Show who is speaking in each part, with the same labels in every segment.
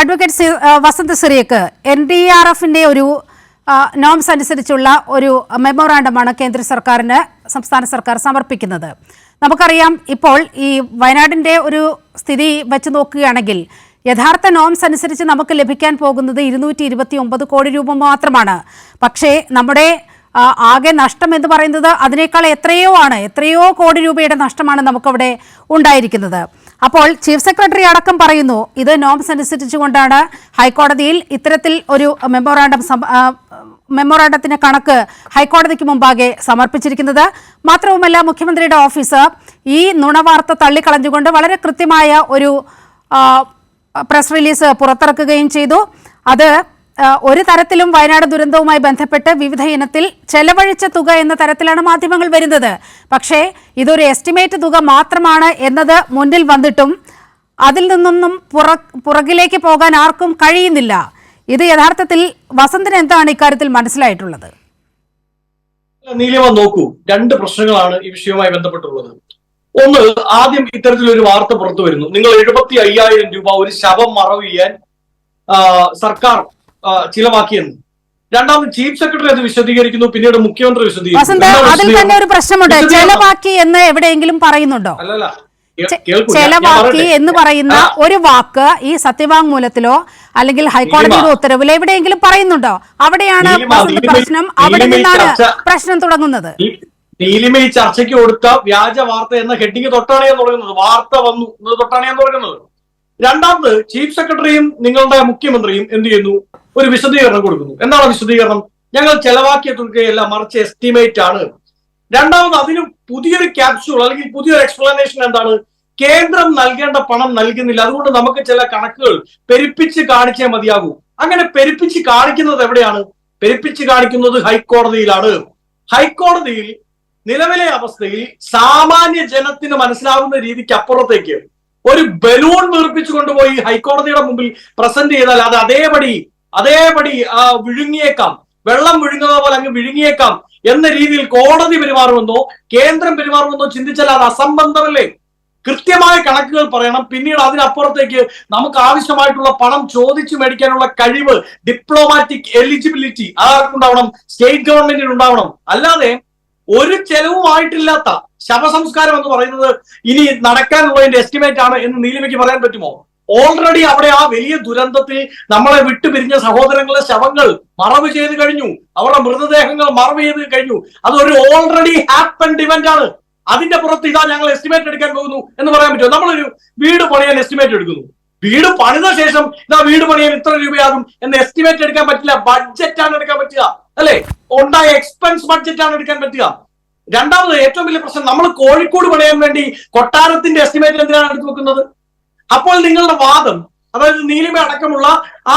Speaker 1: Advocate Vasant സിറിയക്ക് NDRFന്റെ ഒരു norms അനുസരിച്ചുള്ള ഒരു മെമ്മോറാണ്ടമാണ് കേന്ദ്ര സർക്കാരിന് സംസ്ഥാന സർക്കാർ സമർപ്പിക്കുന്നത്. നമുക്കറിയാം, ഇപ്പോൾ ഈ വയനാടിൻ്റെ ഒരു സ്ഥിതി വെച്ച് നോക്കുകയാണെങ്കിൽ യഥാർത്ഥ നോംസ് അനുസരിച്ച് നമുക്ക് ലഭിക്കാൻ പോകുന്നത് 229 കോടി രൂപ മാത്രമാണ്. പക്ഷേ നമ്മുടെ ആകെ നഷ്ടം എന്ന് പറയുന്നത് അതിനേക്കാൾ എത്രയോ കോടി രൂപയുടെ നഷ്ടമാണ് നമുക്കവിടെ ഉണ്ടായിരിക്കുന്നത്. അപ്പോൾ ചീഫ് സെക്രട്ടറി അടക്കം പറയുന്നു ഇത് നോംസ് അനുസരിച്ചുകൊണ്ടാണ് ഹൈക്കോടതിയിൽ ഇത്തരത്തിൽ ഒരു മെമ്മോറാണ്ടത്തിന്റെ കണക്ക് ഹൈക്കോടതിക്ക് മുമ്പാകെ സമർപ്പിച്ചിരിക്കുന്നത്. മാത്രവുമല്ല, മുഖ്യമന്ത്രിയുടെ ഓഫീസ് ഈ നുണവാർത്ത തള്ളിക്കളഞ്ഞുകൊണ്ട് വളരെ കൃത്യമായ ഒരു പ്രസ് റിലീസ് പുറത്തിറക്കുകയും ചെയ്തു. അത് ഒരു തരത്തിലും വയനാട് ദുരന്തവുമായി ബന്ധപ്പെട്ട് വിവിധ ഇനത്തിൽ ചെലവഴിച്ച തുക എന്ന തരത്തിലാണ് മാധ്യമങ്ങൾ വരുന്നത്. പക്ഷേ ഇതൊരു എസ്റ്റിമേറ്റ് തുക മാത്രമാണ് എന്നത് മുന്നിൽ വന്നിട്ടും അതിൽ നിന്നൊന്നും പുറകിലേക്ക് പോകാൻ ആർക്കും കഴിയുന്നില്ല. ഇത് യഥാർത്ഥത്തിൽ വസന്തിന് എന്താണ് ഇക്കാര്യത്തിൽ മനസ്സിലായിട്ടുള്ളത്?
Speaker 2: നീലിമ, നോക്കൂ, രണ്ട് പ്രശ്നങ്ങളാണ് ഈ വിഷയവുമായി ബന്ധപ്പെട്ടുള്ളത്. ഒന്ന്, ആദ്യം ഇത്തരത്തിലൊരു വാർത്ത പുറത്തു വരുന്നു, നിങ്ങൾ 75,000 രൂപ ഒരു ശവം മറവ് ചെയ്യാൻ സർക്കാർ ചിലവാക്കിയെന്ന്. രണ്ടാമത് ചീഫ് സെക്രട്ടറി അത് വിശദീകരിക്കുന്നു, പിന്നീട് മുഖ്യമന്ത്രി വിശദീകരിക്കുന്നു.
Speaker 1: അതിൽ തന്നെ ഒരു പ്രശ്നമുണ്ട്. ചെലവാക്കി എന്ന് എവിടെയെങ്കിലും പറയുന്നുണ്ടോ?
Speaker 2: അല്ലല്ല,
Speaker 1: ചെലവാക്കി എന്ന് പറയുന്ന ഒരു വാക്ക് ഈ സത്യവാങ്മൂലത്തിലോ അല്ലെങ്കിൽ ഹൈക്കോടതിയുടെ ഉത്തരവിലോ എവിടെയെങ്കിലും പറയുന്നുണ്ടോ? അവിടെയാണ് പ്രശ്നം. അവിടെ നിന്നാണ് പ്രശ്നം തുടങ്ങുന്നത്.
Speaker 2: നീലിമ ഈ ചർച്ചയ്ക്ക് കൊടുത്ത വ്യാജ വാർത്ത എന്ന ഹെഡിങ് തൊട്ടാണ് ഞാൻ തുടങ്ങുന്നത്. വാർത്ത വന്നു എന്നത് തൊട്ടാണ് ഞാൻ തുടങ്ങുന്നത്. രണ്ടാമത്, ചീഫ് സെക്രട്ടറിയും നിങ്ങളുടെ മുഖ്യമന്ത്രിയും എന്ത് ചെയ്യുന്നു? ഒരു വിശദീകരണം കൊടുക്കുന്നു. എന്താണ് വിശദീകരണം? ഞങ്ങൾ ചെലവാക്കിയ തുകയല്ല, മറിച്ച് എസ്റ്റിമേറ്റ് ആണ്. രണ്ടാമത്, അതിന് പുതിയൊരു ക്യാപ്സ്യൂൾ അല്ലെങ്കിൽ പുതിയൊരു എക്സ്പ്ലനേഷൻ എന്താണ്? കേന്ദ്രം നൽകേണ്ട പണം നൽകുന്നില്ല, അതുകൊണ്ട് നമുക്ക് ചില കണക്കുകൾ പെരുപ്പിച്ച് കാണിച്ചേ മതിയാകൂ. അങ്ങനെ പെരുപ്പിച്ച് കാണിക്കുന്നത് എവിടെയാണ്? പെരുപ്പിച്ച് കാണിക്കുന്നത് ഹൈക്കോടതിയിലാണ്. ഹൈക്കോടതിയിൽ നിലവിലെ അവസ്ഥയിൽ സാമാന്യ ജനത്തിന് മനസ്സിലാവുന്ന രീതിക്ക് അപ്പുറത്തേക്ക് ഒരു ബലൂൺ വീർപ്പിച്ചു കൊണ്ടുപോയി ഹൈക്കോടതിയുടെ മുമ്പിൽ പ്രസന്റ് ചെയ്താൽ അത് അതേപടി വിഴുങ്ങിയേക്കാം, വെള്ളം വിഴുങ്ങുന്ന പോലെ അങ്ങ് വിഴുങ്ങിയേക്കാം എന്ന രീതിയിൽ കോടതി പെരുമാറുമെന്നോ കേന്ദ്രം പെരുമാറുമെന്നോ ചിന്തിച്ചാൽ അത് അസംബന്ധമല്ലേ? കൃത്യമായ കണക്കുകൾ പറയണം. പിന്നീട് അതിനപ്പുറത്തേക്ക് നമുക്ക് ആവശ്യമായിട്ടുള്ള പണം ചോദിച്ചു മേടിക്കാനുള്ള കഴിവ്, ഡിപ്ലോമാറ്റിക് എലിജിബിലിറ്റി അതാർക്കുണ്ടാവണം? സ്റ്റേറ്റ് ഗവൺമെന്റിന് ഉണ്ടാവണം. അല്ലാതെ ഒരു ചെലവുമായിട്ടില്ലാത്ത ശവസംസ്കാരം എന്ന് പറയുന്നത് ഇനി നടക്കാനുള്ളതിന്റെ എസ്റ്റിമേറ്റ് ആണ് എന്ന് നീലിമയ്ക്ക് പറയാൻ പറ്റുമോ? ഓൾറെഡി അവിടെ ആ വലിയ ദുരന്തത്തിൽ നമ്മളെ വിട്ടുപിരിഞ്ഞ സഹോദരങ്ങളെ ശവങ്ങൾ മറവ് ചെയ്ത് കഴിഞ്ഞു, അവരുടെ മൃതദേഹങ്ങൾ മറവ് ചെയ്ത് കഴിഞ്ഞു. അതൊരു ഓൾറെഡി ഹാപ്പൻഡ് ഇവന്റ് ആണ്. അതിന്റെ പുറത്ത് ഇതാ ഞങ്ങൾ എസ്റ്റിമേറ്റ് എടുക്കാൻ പോകുന്നു എന്ന് പറയാൻ പറ്റുമോ? നമ്മളൊരു വീട് പണിയാൻ എസ്റ്റിമേറ്റ് എടുക്കുന്നു, വീട് പണിത ശേഷം ഇതാ വീട് പണിയാൻ ഇത്ര രൂപയാകും എന്ന് എസ്റ്റിമേറ്റ് എടുക്കാൻ പറ്റില്ല. ബഡ്ജറ്റ് ആണ് എടുക്കാൻ പറ്റുക, അല്ലെ? ഉണ്ടായ എക്സ്പെൻസ് ബഡ്ജറ്റ് ആണ് എടുക്കാൻ പറ്റുക. രണ്ടാമത്, ഏറ്റവും വലിയ പ്രശ്നം, നമ്മൾ കോഴിക്കോട് പണിയാൻ വേണ്ടി കൊട്ടാരത്തിന്റെ എസ്റ്റിമേറ്റ് എന്തിനാണ് എടുത്തു വെക്കുന്നത്? അപ്പോൾ നിങ്ങളുടെ വാദം, അതായത് നീലിമ അടക്കമുള്ള ആ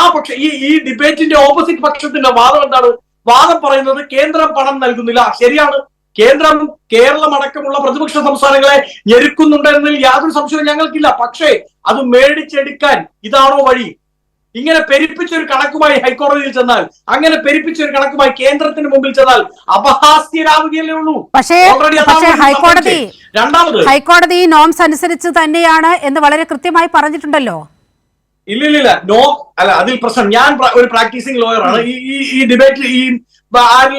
Speaker 2: ഈ ഡിബേറ്റിന്റെ ഓപ്പോസിറ്റ് പക്ഷത്തിന്റെ വാദം എന്താണ്? വാദം പറയുന്നത് കേന്ദ്രം പണം നൽകുന്നില്ല. ശരിയാണ്, കേരളം അടക്കമുള്ള പ്രതിപക്ഷ സംസ്ഥാനങ്ങളെ ഞെരുക്കുന്നുണ്ടെന്നതിൽ യാതൊരു സംശയവും ഞങ്ങൾക്കില്ല. പക്ഷേ അത് മേടിച്ചെടുക്കാൻ ഇതാണോ വഴി? ഇങ്ങനെ പെരുപ്പിച്ചൊരു കണക്കുമായി ഹൈക്കോടതിയിൽ ചെന്നാൽ, അങ്ങനെ പെരുപ്പിച്ചൊരു കണക്കുമായി കേന്ദ്രത്തിന് മുമ്പിൽ ചെന്നാൽ അപഹാസ്യരാവുകയല്ലേ ഉള്ളൂ.
Speaker 1: പക്ഷേ ഹൈക്കോടതി നോംസ് അനുസരിച്ച് തന്നെയാണ് എന്ന് വളരെ കൃത്യമായി പറഞ്ഞിട്ടുണ്ടല്ലോ.
Speaker 2: ഇല്ലില്ല, അതിൽ പ്രശ്നം. ഞാൻ ഒരു പ്രാക്ടീസിങ് ലോയർ ആണ്. ഈ ഡിബേറ്റിൽ ഈ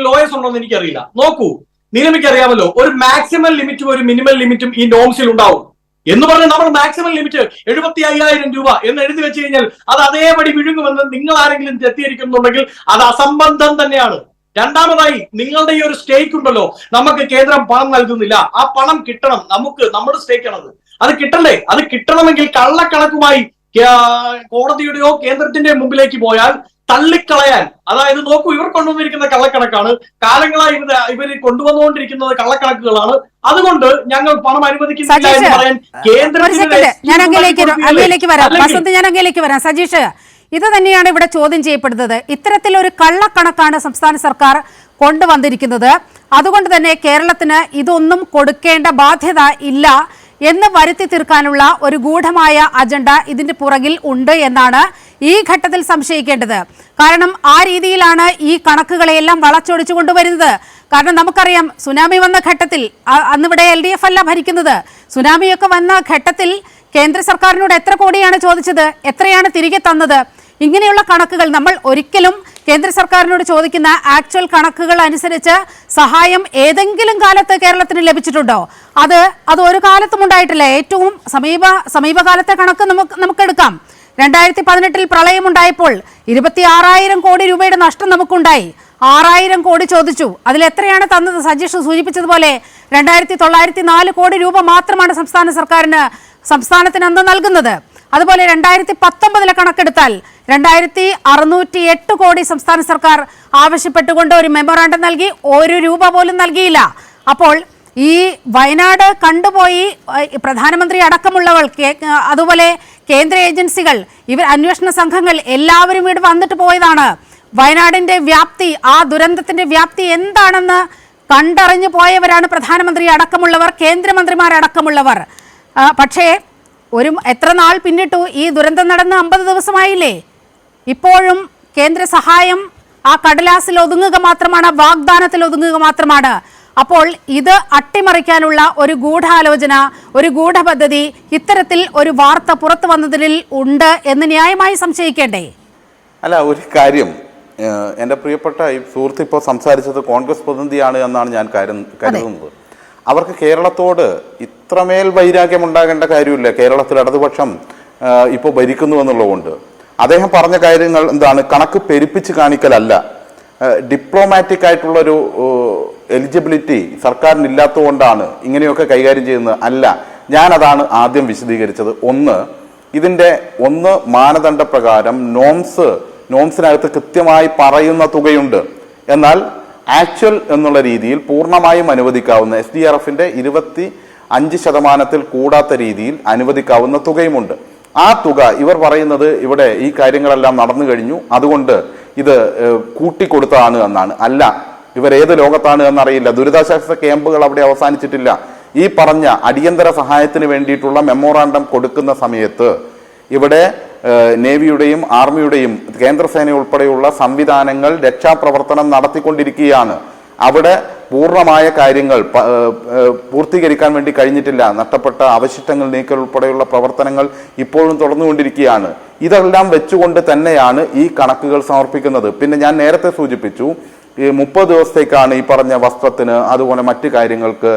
Speaker 2: ലോയേഴ്സ് ഉണ്ടോ എന്ന് എനിക്കറിയില്ല. നോക്കൂ, നിയമയ്ക്ക് അറിയാമല്ലോ, ഒരു മാക്സിമം ലിമിറ്റും ഒരു മിനിമം ലിമിറ്റും ഈ നോംസിൽ ഉണ്ടാവും എന്ന് പറഞ്ഞാൽ നമ്മൾ മാക്സിമം ലിമിറ്റ് 75,000 രൂപ എന്ന് എഴുതി വെച്ച് കഴിഞ്ഞാൽ അത് അതേപടി വിഴുങ്ങുമെന്ന് നിങ്ങൾ ആരെങ്കിലും തെറ്റിയിരിക്കുന്നുണ്ടെങ്കിൽ അത് അസംബന്ധം തന്നെയാണ്. രണ്ടാമതായി, നിങ്ങളുടെ ഈ ഒരു സ്റ്റേക്ക് ഉണ്ടല്ലോ, നമുക്ക് കേന്ദ്രം പണം നൽകുന്നില്ല, ആ പണം കിട്ടണം, നമ്മുടെ സ്റ്റേക്കാണത്, അത് കിട്ടണ്ടേ? അത് കിട്ടണമെങ്കിൽ കള്ളക്കണക്കുമായി കോടതിയുടെയോ കേന്ദ്രത്തിന്റെയോ മുമ്പിലേക്ക് പോയാൽ തള്ളിക്കളയാൻ, അതായത് നോക്കൂ, ഇവർ കൊണ്ടുവന്നിരിക്കുന്ന കള്ളക്കണക്കാണ്, കാലങ്ങളായി ഇവർ കൊണ്ടുവന്നുകൊണ്ടിരിക്കുന്നത് കള്ളക്കണക്കുകളാണ്, അതുകൊണ്ട് ഞങ്ങൾ പണം അനുവദിക്കുന്നില്ല എന്ന് പറയാൻ
Speaker 1: കേന്ദ്രത്തിലേക്ക് വരാം. സജീഷ്, ഇത് തന്നെയാണ് ഇവിടെ ചോദ്യം ചെയ്യപ്പെടുന്നത്. ഇത്തരത്തിലൊരു കള്ളക്കണക്കാണ് സംസ്ഥാന സർക്കാർ കൊണ്ടുവന്നിരിക്കുന്നത്. അതുകൊണ്ട് തന്നെ കേരളത്തിന് ഇതൊന്നും കൊടുക്കേണ്ട ബാധ്യത ഇല്ല എന്ന് വരുത്തി തീർക്കാനുള്ള ഒരു ഗൂഢമായ അജണ്ട ഇതിന്റെ പുറകിൽ ഉണ്ട് എന്നാണ് ഈ ഘട്ടത്തിൽ സംശയിക്കേണ്ടത്. കാരണം ആ രീതിയിലാണ് ഈ കണക്കുകളെയെല്ലാം വളച്ചൊടിച്ചു കൊണ്ടുവരുന്നത്. കാരണം നമുക്കറിയാം, സുനാമി വന്ന ഘട്ടത്തിൽ അന്നിവിടെ LDF അല്ല ഭരിക്കുന്നത്. സുനാമിയൊക്കെ വന്ന ഘട്ടത്തിൽ കേന്ദ്ര സർക്കാരിനോട് എത്ര കോടിയാണ് ചോദിച്ചത്, എത്രയാണ് തിരികെ തന്നത്? ഇങ്ങനെയുള്ള കണക്കുകൾ നമ്മൾ ഒരിക്കലും കേന്ദ്ര സർക്കാരിനോട് ചോദിക്കുന്ന ആക്ച്വൽ കണക്കുകൾ അനുസരിച്ച് സഹായം ഏതെങ്കിലും കാലത്ത് കേരളത്തിന് ലഭിച്ചിട്ടുണ്ടോ? അത് ഒരു കാലത്തും ഉണ്ടായിട്ടില്ല. ഏറ്റവും സമീപകാലത്തെ കണക്ക് നമുക്കെടുക്കാം. 2018 പ്രളയമുണ്ടായപ്പോൾ 26,000 കോടി രൂപയുടെ നഷ്ടം നമുക്കുണ്ടായി. 6,000 കോടി ചോദിച്ചു. അതിൽ എത്രയാണ് തന്നത്? സജീഷ് സൂചിപ്പിച്ചതുപോലെ 2,904 കോടി രൂപ മാത്രമാണ് സംസ്ഥാനത്തിന് അന്ന് നൽകുന്നത്. അതുപോലെ 2019 കണക്കെടുത്താൽ 2,608 കോടി സംസ്ഥാന സർക്കാർ ആവശ്യപ്പെട്ടുകൊണ്ട് ഒരു മെമ്മോറാണ്ടം നൽകി. 1 രൂപ പോലും നൽകിയില്ല. അപ്പോൾ ഈ വയനാട് കണ്ടുപോയി പ്രധാനമന്ത്രി അടക്കമുള്ളവർ, അതുപോലെ കേന്ദ്ര ഏജൻസികൾ, അന്വേഷണ സംഘങ്ങൾ എല്ലാവരും ഇവിടെ വന്നിട്ട് പോയതാണ്. വയനാടിന്റെ വ്യാപ്തി, ആ ദുരന്തത്തിന്റെ വ്യാപ്തി എന്താണെന്ന് കണ്ടറിഞ്ഞു പോയവരാണ് പ്രധാനമന്ത്രി അടക്കമുള്ളവർ, കേന്ദ്രമന്ത്രിമാരടക്കമുള്ളവർ. പക്ഷേ എത്ര നാൾ പിന്നിട്ടു? ഈ ദുരന്തം നടന്ന് 50 ദിവസമായില്ലേ? ഇപ്പോഴും കേന്ദ്ര സഹായം ആ കടലാസിൽ ഒതുങ്ങുക മാത്രമാണ്, വാഗ്ദാനത്തിൽ ഒതുങ്ങുക മാത്രമാണ്. അപ്പോൾ ഇത് അട്ടിമറിക്കാനുള്ള ഒരു ഗൂഢാലോചന, ഒരു ഗൂഢപദ്ധതി ഇത്തരത്തിൽ ഒരു വാർത്ത പുറത്തു വന്നതിൽ ഉണ്ട് എന്ന് ന്യായമായി സംശയിക്കേണ്ടേ?
Speaker 3: അല്ല, ഒരു കാര്യം, എൻ്റെ പ്രിയപ്പെട്ട ഈ സുഹൃത്ത് ഇപ്പോൾ സംസാരിച്ചത് കോൺഗ്രസ് പ്രതിനിധിയാണ് എന്നാണ് ഞാൻ കരുതുന്നത്. അവർക്ക് കേരളത്തോട് ഇത്രമേൽ വൈരാഗ്യം ഉണ്ടാകേണ്ട കാര്യമില്ല. കേരളത്തിൽ ഇടതുപക്ഷം ഇപ്പോൾ ഭരിക്കുന്നു എന്നുള്ളതുകൊണ്ട് അദ്ദേഹം പറഞ്ഞ കാര്യങ്ങൾ എന്താണ്? കണക്ക് പെരുപ്പിച്ച് കാണിക്കലല്ല, ഡിപ്ലോമാറ്റിക് ആയിട്ടുള്ളൊരു എലിജിബിലിറ്റി സർക്കാരിന് ഇല്ലാത്തതുകൊണ്ടാണ് ഇങ്ങനെയൊക്കെ കൈകാര്യം ചെയ്യുന്നത് അല്ല. ഞാനതാണ് ആദ്യം വിശദീകരിച്ചത്. ഇതിൻ്റെ മാനദണ്ഡ പ്രകാരം നോംസിനകത്ത് കൃത്യമായി പറയുന്ന തുകയുണ്ട്. എന്നാൽ ആക്ച്വൽ എന്നുള്ള രീതിയിൽ പൂർണ്ണമായും അനുവദിക്കാവുന്ന SDRFന്റെ 25% കൂടാത്ത രീതിയിൽ അനുവദിക്കാവുന്ന തുകയുമുണ്ട്. ആ തുക ഇവർ പറയുന്നത് ഇവിടെ ഈ കാര്യങ്ങളെല്ലാം നടന്നു കഴിഞ്ഞു, അതുകൊണ്ട് ഇത് കൂട്ടിക്കൊടുത്തതാണ് എന്നാണ്. അല്ല, ഇവർ ഏത് ലോകത്താണ് എന്നറിയില്ല. ദുരിതാശ്വാസ ക്യാമ്പുകൾ അവിടെ അവസാനിച്ചിട്ടില്ല. ഈ പറഞ്ഞ അടിയന്തര സഹായത്തിന് വേണ്ടിയിട്ടുള്ള മെമ്മോറാണ്ടം കൊടുക്കുന്ന സമയത്ത് ഇവിടെ നേവിയുടെയും ആർമിയുടെയും കേന്ദ്രസേന ഉൾപ്പെടെയുള്ള സംവിധാനങ്ങൾ രക്ഷാപ്രവർത്തനം നടത്തിക്കൊണ്ടിരിക്കുകയാണ്. അവിടെ പൂർണ്ണമായ കാര്യങ്ങൾ പൂർത്തീകരിക്കാൻ വേണ്ടി കഴിഞ്ഞിട്ടില്ല. നഷ്ടപ്പെട്ട അവശിഷ്ടങ്ങൾ നീക്കൽ ഉൾപ്പെടെയുള്ള പ്രവർത്തനങ്ങൾ ഇപ്പോഴും തുടർന്നുകൊണ്ടിരിക്കുകയാണ്. ഇതെല്ലാം വെച്ചുകൊണ്ട് തന്നെയാണ് ഈ കണക്കുകൾ സമർപ്പിക്കുന്നത്. പിന്നെ ഞാൻ നേരത്തെ സൂചിപ്പിച്ചു, ഈ 30 ദിവസത്തേക്കാണ് ഈ പറഞ്ഞ വസ്ത്രത്തിന് അതുപോലെ മറ്റു കാര്യങ്ങൾക്ക്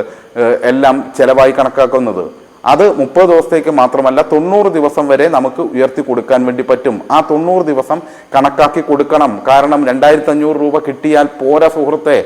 Speaker 3: എല്ലാം ചെലവായി കണക്കാക്കുന്നത്. അത് 30 ദിവസത്തേക്ക് മാത്രമല്ല, 90 ദിവസം വരെ നമുക്ക് ഉയർത്തി കൊടുക്കാൻ വേണ്ടി പറ്റും. ആ 90 ദിവസം കണക്കാക്കി കൊടുക്കണം. കാരണം 2,500 രൂപ കിട്ടിയാൽ പോരാ സുഹൃത്തെ.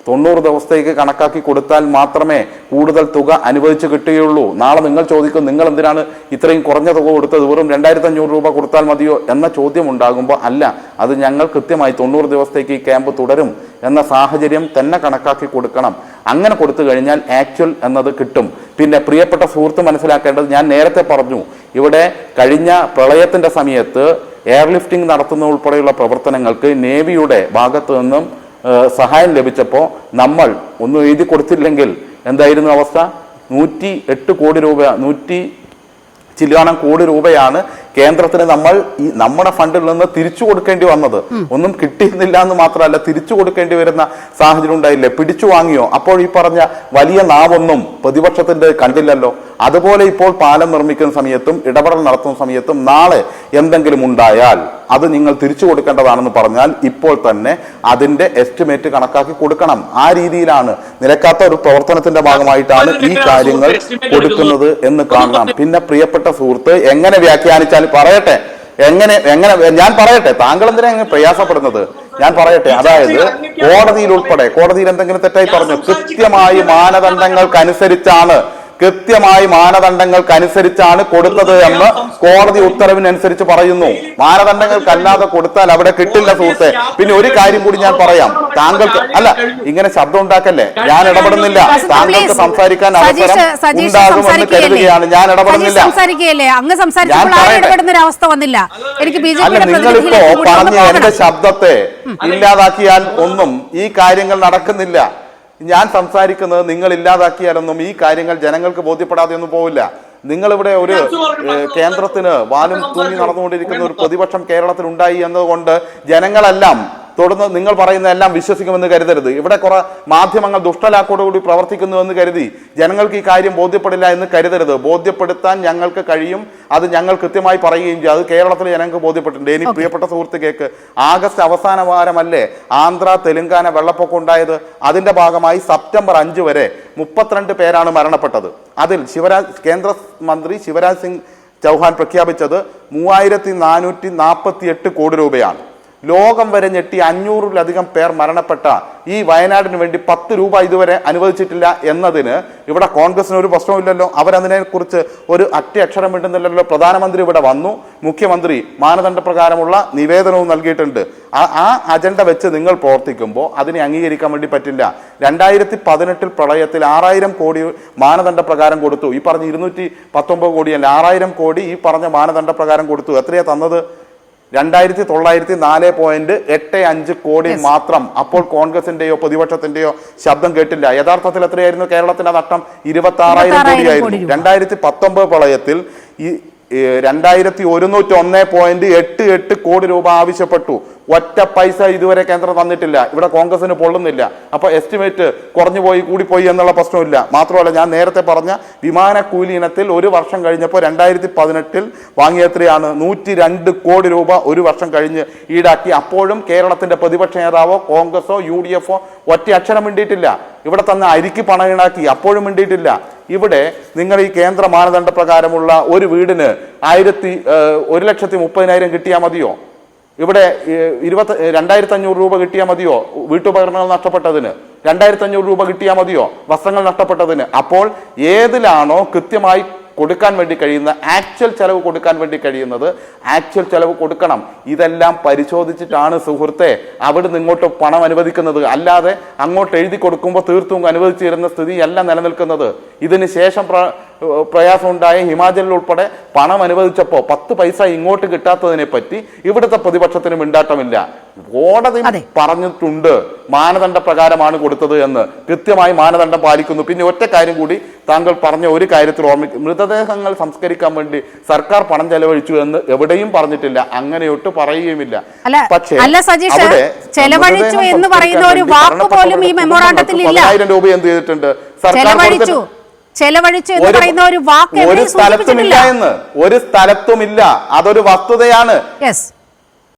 Speaker 3: 90 ദിവസത്തേക്ക് കണക്കാക്കി കൊടുത്താൽ മാത്രമേ കൂടുതൽ തുക അനുവദിച്ച് കിട്ടുകയുള്ളൂ. നാളെ നിങ്ങൾ ചോദിക്കും, നിങ്ങൾ എന്തിനാണ് ഇത്രയും കുറഞ്ഞ തുക കൊടുത്തത്, വെറും 2,500 രൂപ കൊടുത്താൽ മതിയോ എന്ന ചോദ്യം ഉണ്ടാകുമ്പോൾ, അല്ല, അത് ഞങ്ങൾ കൃത്യമായി 90 ദിവസത്തേക്ക് ഈ ക്യാമ്പ് തുടരും എന്ന സാഹചര്യം തന്നെ കണക്കാക്കി കൊടുക്കണം. അങ്ങനെ കൊടുത്തു കഴിഞ്ഞാൽ ആക്ച്വൽ എന്നത് കിട്ടും. പിന്നെ പ്രിയപ്പെട്ട സുഹൃത്ത് മനസ്സിലാക്കേണ്ടത്, ഞാൻ നേരത്തെ പറഞ്ഞു, ഇവിടെ കഴിഞ്ഞ പ്രളയത്തിന്റെ സമയത്ത് എയർലിഫ്റ്റിംഗ് നടത്തുന്ന ഉൾപ്പെടെയുള്ള പ്രവർത്തനങ്ങൾക്ക് നേവിയുടെ ഭാഗത്തു നിന്നും സഹായം ലഭിച്ചപ്പോൾ നമ്മൾ ഒന്നും എഴുതി കൊടുത്തില്ലെങ്കിൽ എന്തായിരുന്നു അവസ്ഥ? 108 കോടി രൂപ, 100 ചില്ലാനം കോടി രൂപയാണ് കേന്ദ്രത്തിന് നമ്മൾ നമ്മുടെ ഫണ്ടിൽ നിന്ന് തിരിച്ചു കൊടുക്കേണ്ടി വന്നത്. ഒന്നും കിട്ടിയിരുന്നില്ല എന്ന് മാത്രമല്ല, തിരിച്ചു കൊടുക്കേണ്ടി വരുന്ന സാഹചര്യം ഉണ്ടായില്ലേ? പിടിച്ചു വാങ്ങിയോ? അപ്പോൾ ഈ പറഞ്ഞ വലിയ നാവൊന്നും പ്രതിപക്ഷത്തിന്റെ കണ്ടില്ലല്ലോ. അതുപോലെ ഇപ്പോൾ പാലം നിർമ്മിക്കുന്ന സമയത്തും ഇടപെടൽ നടത്തുന്ന സമയത്തും നാളെ എന്തെങ്കിലും ഉണ്ടായാൽ അത് നിങ്ങൾ തിരിച്ചു കൊടുക്കേണ്ടതാണെന്ന് പറഞ്ഞാൽ ഇപ്പോൾ തന്നെ അതിന്റെ എസ്റ്റിമേറ്റ് കണക്കാക്കി കൊടുക്കണം. ആ രീതിയിലാണ്, നിലക്കാത്ത ഒരു പ്രവർത്തനത്തിന്റെ ഭാഗമായിട്ടാണ് ഈ കാര്യങ്ങൾ കൊടുക്കുന്നത് എന്ന് കാണണം. പിന്നെ പ്രിയപ്പെട്ട സുഹൃത്ത് എങ്ങനെ വ്യാഖ്യാനിച്ചാൽ പറയട്ടെ, എങ്ങനെ ഞാൻ പറയട്ടെ, താങ്കൾ എന്തിനാ എങ്ങനെ പ്രയാസപ്പെടുന്നത്? ഞാൻ പറയട്ടെ. അതായത് കോടതിയിൽ എന്തെങ്കിലും തെറ്റായി പറഞ്ഞു, കൃത്യമായി മാനദണ്ഡങ്ങൾക്കനുസരിച്ചാണ് കൊടുത്തത് എന്ന് കോടതി ഉത്തരവിനനുസരിച്ച് പറയുന്നു. മാനദണ്ഡങ്ങൾക്കല്ലാതെ കൊടുത്താൽ അവിടെ കിട്ടില്ല സുഹൃത്തെ. പിന്നെ ഒരു കാര്യം കൂടി ഞാൻ പറയാം, താങ്കൾക്ക് അല്ല, ഇങ്ങനെ ശബ്ദം ഉണ്ടാക്കല്ലേ, ഞാൻ ഇടപെടുന്നില്ല. താങ്കൾക്ക് സംസാരിക്കാൻ അവസരം ഉണ്ടാകുമെന്ന് കരുതുകയാണ്, ഞാൻ ഇടപെടുന്നില്ല. അല്ല, നിങ്ങളിപ്പോ പറഞ്ഞ എന്റെ ശബ്ദത്തെ ഇല്ലാതാക്കിയാൽ ഒന്നും ഈ കാര്യങ്ങൾ നടക്കുന്നില്ല. ഞാൻ സംസാരിക്കുന്നത് നിങ്ങൾ ഇല്ലാതാക്കിയാലൊന്നും ഈ കാര്യങ്ങൾ ജനങ്ങൾക്ക് ബോധ്യപ്പെടാതെ ഒന്നും പോവില്ല. നിങ്ങളിവിടെ ഒരു കേന്ദ്രത്തിന് വാലും തൂങ്ങി നടന്നുകൊണ്ടിരിക്കുന്ന ഒരു പ്രതിപക്ഷം കേരളത്തിൽ ഉണ്ടായി എന്നതുകൊണ്ട് ജനങ്ങളെല്ലാം തുടർന്ന് നിങ്ങൾ പറയുന്ന എല്ലാം വിശ്വസിക്കുമെന്ന് കരുതരുത്. ഇവിടെ കുറെ മാധ്യമങ്ങൾ ദുഷ്ടലാക്കോടുകൂടി പ്രവർത്തിക്കുന്നുവെന്ന് കരുതി ജനങ്ങൾക്ക് ഈ കാര്യം ബോധ്യപ്പെടില്ല എന്ന് കരുതരുത്. ബോധ്യപ്പെടുത്താൻ ഞങ്ങൾക്ക് കഴിയും, അത് ഞങ്ങൾ കൃത്യമായി പറയുകയും ചെയ്യും. അത് കേരളത്തിലെ ജനങ്ങൾക്ക് ബോധ്യപ്പെട്ടിട്ടുണ്ട്. ഇനി പ്രിയപ്പെട്ട സുഹൃത്തുക്കേക്ക്, ആഗസ്റ്റ് അവസാന വാരമല്ലേ ആന്ധ്ര തെലുങ്കാന വെള്ളപ്പൊക്കം ഉണ്ടായത്? അതിന്റെ ഭാഗമായി സെപ്റ്റംബർ 5 വരെ 32 പേരാണ് മരണപ്പെട്ടത്. അതിൽ കേന്ദ്ര മന്ത്രി ശിവരാജ് സിംഗ് ചൗഹാൻ പ്രഖ്യാപിച്ചത് 3448 കോടി രൂപയാണ്. ലോകം വരെ ഞെട്ടി 500-ലധികം പേർ മരണപ്പെട്ട ഈ വയനാടിന് വേണ്ടി 10 രൂപ ഇതുവരെ അനുവദിച്ചിട്ടില്ല എന്നതിന് ഇവിടെ കോൺഗ്രസിന് ഒരു പ്രശ്നമില്ലല്ലോ. അവരതിനെക്കുറിച്ച് ഒരു അക്ഷരം ഇടുന്നില്ലല്ലോ. പ്രധാനമന്ത്രി ഇവിടെ വന്നു, മുഖ്യമന്ത്രി മാനദണ്ഡപ്രകാരമുള്ള നിവേദനവും നൽകിയിട്ടുണ്ട്. ആ അജണ്ട വെച്ച് നിങ്ങൾ പ്രവർത്തിക്കുമ്പോൾ അതിനെ അംഗീകരിക്കാൻ വേണ്ടി പറ്റില്ല. 2018 പ്രളയത്തിൽ 6000 കോടി മാനദണ്ഡപ്രകാരം കൊടുത്തു. ഈ പറഞ്ഞ 219 കോടിയല്ല, 6000 കോടി ഈ പറഞ്ഞ മാനദണ്ഡപ്രകാരം കൊടുത്തു. എത്രയാ തന്നത്? 2404.85 കോടി മാത്രം. അപ്പോൾ കോൺഗ്രസിന്റെയോ പ്രതിപക്ഷത്തിന്റെയോ ശബ്ദം കേട്ടില്ല. യഥാർത്ഥത്തിൽ എത്രയായിരുന്നു കേരളത്തിന്റെ നഷ്ടം? 26,000 കോടിയായിരുന്നു. 2019 പ്രളയത്തിൽ ഈ 2101.88 കോടി രൂപ ആവശ്യപ്പെട്ടു. ഒറ്റ പൈസ ഇതുവരെ കേന്ദ്രം തന്നിട്ടില്ല. ഇവിടെ കോൺഗ്രസിന് പൊള്ളുന്നില്ല. അപ്പൊ എസ്റ്റിമേറ്റ് കുറഞ്ഞു പോയി കൂടിപ്പോയി എന്നുള്ള പ്രശ്നമില്ല. മാത്രമല്ല, ഞാൻ നേരത്തെ പറഞ്ഞ വിമാനക്കൂലി ഇനത്തിൽ ഒരു വർഷം കഴിഞ്ഞപ്പോൾ 2018 വാങ്ങിയത്രയാണ് 102 കോടി രൂപ ഒരു വർഷം കഴിഞ്ഞ് ഈടാക്കി. അപ്പോഴും കേരളത്തിന്റെ പ്രതിപക്ഷ നേതാവോ കോൺഗ്രസോ UDF ഒറ്റ അക്ഷരം മിണ്ടിയിട്ടില്ല. ഇവിടെ തന്നെ അരിക്ക് പണം ഈടാക്കി, അപ്പോഴും മിണ്ടിയിട്ടില്ല. ഇവിടെ നിങ്ങൾ ഈ കേന്ദ്ര മാനദണ്ഡ പ്രകാരമുള്ള ഒരു വീടിന് 1,30,000 കിട്ടിയാൽ മതിയോ? ഇവിടെ 2,500 രൂപ കിട്ടിയാൽ മതിയോ? വീട്ടുപകരണങ്ങൾ നഷ്ടപ്പെട്ടതിന് 2,500 രൂപ കിട്ടിയാൽ മതിയോ? വസ്ത്രങ്ങൾ നഷ്ടപ്പെട്ടതിന്? അപ്പോൾ ഏതിലാണോ കൃത്യമായി കൊടുക്കാൻ വേണ്ടി കഴിയുന്ന, ആക്ച്വൽ ചെലവ് കൊടുക്കാൻ വേണ്ടി കഴിയുന്നത്, ആക്ച്വൽ ചെലവ് കൊടുക്കണം. ഇതെല്ലാം പരിശോധിച്ചിട്ടാണ് സുഹൃത്തെ അവിടുന്ന് ഇങ്ങോട്ട് പണം അനുവദിക്കുന്നത്. അല്ലാതെ അങ്ങോട്ട് എഴുതി കൊടുക്കുമ്പോൾ തീർത്തും അനുവദിച്ചു തരുന്ന സ്ഥിതിയല്ല നിലനിൽക്കുന്നത്. ഇതിന് ശേഷം പ്രയാസമുണ്ടായ ഹിമാചലിൽ ഉൾപ്പെടെ പണം അനുവദിച്ചപ്പോൾ 10 പൈസ ഇങ്ങോട്ട് കിട്ടാത്തതിനെ പറ്റി ഇവിടുത്തെ പ്രതിപക്ഷത്തിന് മിണ്ടാട്ടമില്ല. കോടതി പറഞ്ഞിട്ടുണ്ട് മാനദണ്ഡ പ്രകാരമാണ് കൊടുത്തത് എന്ന്. കൃത്യമായി മാനദണ്ഡം പാലിക്കുന്നു. പിന്നെ ഒറ്റ കാര്യം കൂടി താങ്കൾ പറഞ്ഞ ഒരു കാര്യത്തിൽ ഓർമ്മിക്കും. മൃതദേഹങ്ങൾ സംസ്കരിക്കാൻ വേണ്ടി സർക്കാർ പണം ചെലവഴിച്ചു എന്ന് എവിടെയും പറഞ്ഞിട്ടില്ല, അങ്ങനെയൊട്ട് പറയുകയുമില്ല. പക്ഷേ
Speaker 1: ചെലവഴിച്ചു എന്ന് പറയുന്ന ഒരു വാക്ക് പോലും ഈ മെമ്മോറാണ്ടത്തിൽ ഇല്ല.
Speaker 3: 10,000 രൂപ എന്ത് ചെയ്തിട്ടുണ്ട് സർക്കാർ?
Speaker 1: ചെലവഴിച്ചു എന്ന് പറയുന്ന ഒരു വാക്ക്
Speaker 3: ഒരു സ്ഥലത്തുമില്ല എന്ന്, ഒരു സ്ഥലത്തുമില്ല. അതൊരു വസ്തുതയാണ്.